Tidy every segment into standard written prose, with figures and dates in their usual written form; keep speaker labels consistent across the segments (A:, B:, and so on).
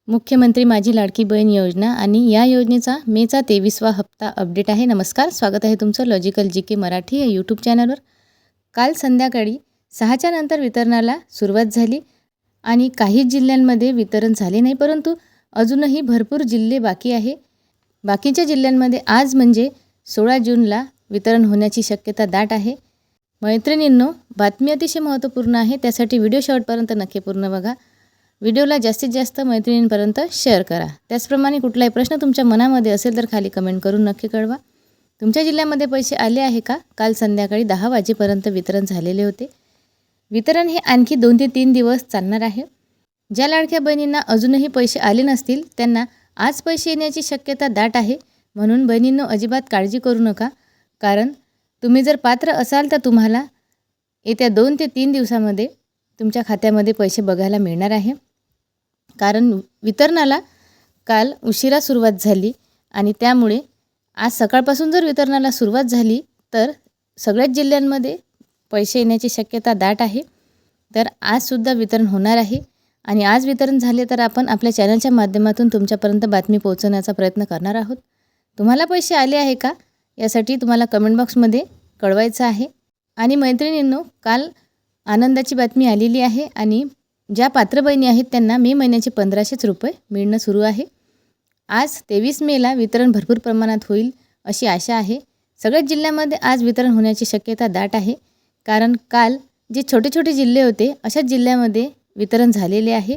A: मुख्यमंत्री माझी लाडकी बहीण योजना आणि या योजनेचा मेचा 23वा हप्ता अपडेट आहे. नमस्कार, स्वागत आहे तुमचं लॉजिकल जी के मराठी या यूट्यूब चॅनलवर. काल संध्याकाळी 6च्या नंतर वितरणाला सुरुवात झाली आणि काही जिल्ह्यांमध्ये वितरण झाले नाही, परंतु अजूनही भरपूर जिल्हे बाकी आहे. बाकीच्या जिल्ह्यांमध्ये आज म्हणजे 16 जूनला वितरण होण्याची शक्यता दाट आहे. मैत्रिणींनो, बातमी अतिशय महत्त्वपूर्ण आहे, त्यासाठी व्हिडिओ शेवटपर्यंत नक्की पूर्ण बघा. व्हिडिओला जास्तीत जास्त मैत्रिणींपर्यंत शेअर करा. त्याचप्रमाणे कुठलाही प्रश्न तुमच्या मनामध्ये असेल तर खाली कमेंट करून नक्की कळवा. तुमच्या जिल्ह्यामध्ये पैसे आले आहे का? काल संध्याकाळी 10 वाजेपर्यंत वितरण झालेले होते. वितरण हे आणखी 2 ते 3 दिवस चालणार आहे. ज्या लाडक्या बहिणींना अजूनही पैसे आले नसतील त्यांना आज पैसे येण्याची शक्यता दाट आहे. म्हणून बहिणींनो, अजिबात काळजी करू नका, कारण तुम्ही जर पात्र असाल तर तुम्हाला येत्या 2 ते 3 दिवसामध्ये तुमच्या खात्यामध्ये पैसे बघायला मिळणार आहे. कारण वितरणाला काल उशिरा सुरुवात झाली आणि त्यामुळे आज सकाळपासून जर वितरणाला सुरुवात झाली तर सगळ्याच जिल्ह्यांमध्ये पैसे येण्याची शक्यता दाट आहे. तर आजसुद्धा वितरण होणार आहे आणि आज वितरण झाले तर आपण आपल्या चॅनलच्या माध्यमातून तुमच्यापर्यंत बातमी पोहोचवण्याचा प्रयत्न करणार आहोत. तुम्हाला पैसे आले आहे का यासाठी तुम्हाला कमेंट बॉक्समध्ये कळवायचं आहे. आणि मैत्रिणींनो, काल आनंदाची बातमी आलेली आहे आणि ज्या पात्र बहिणी आहेत त्यांना मे महिन्याचे 1500 रुपये मिळणं सुरू आहे. आज 23 मेला वितरण भरपूर प्रमाणात होईल अशी आशा आहे. सगळ्याच जिल्ह्यामध्ये आज वितरण होण्याची शक्यता दाट आहे, कारण काल जे छोटे छोटे जिल्हे होते अशाच जिल्ह्यामध्ये वितरण झालेले आहे.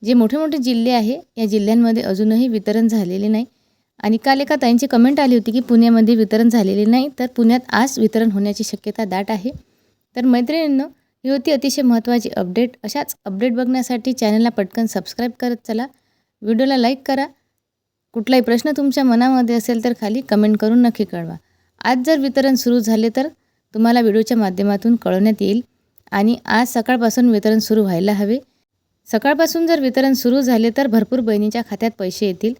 A: जे मोठे मोठे जिल्हे आहे या जिल्ह्यांमध्ये अजूनही वितरण झालेले नाही. आणि काल एका ताईंची कमेंट आली होती की पुण्यामध्ये वितरण झालेले नाही, तर पुण्यात आज वितरण होण्याची शक्यता दाट आहे. तर मैत्रिणींनो, ही होती अतिशय महत्त्वाची अपडेट. अशाच अपडेट बघण्यासाठी चॅनलला पटकन सबस्क्राईब करत चला. व्हिडिओला लाईक करा. कुठलाही प्रश्न तुमच्या मनामध्ये असेल तर खाली कमेंट करून नक्की कळवा. आज जर वितरण सुरू झाले तर तुम्हाला व्हिडिओच्या माध्यमातून कळवण्यात येईल. आणि आज सकाळपासून वितरण सुरू व्हायला हवे. सकाळपासून जर वितरण सुरू झाले तर भरपूर बहिणींच्या खात्यात पैसे येतील.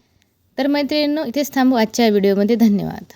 A: तर मैत्रिणींनो, इथेच थांबू आजच्या व्हिडिओमध्ये. धन्यवाद.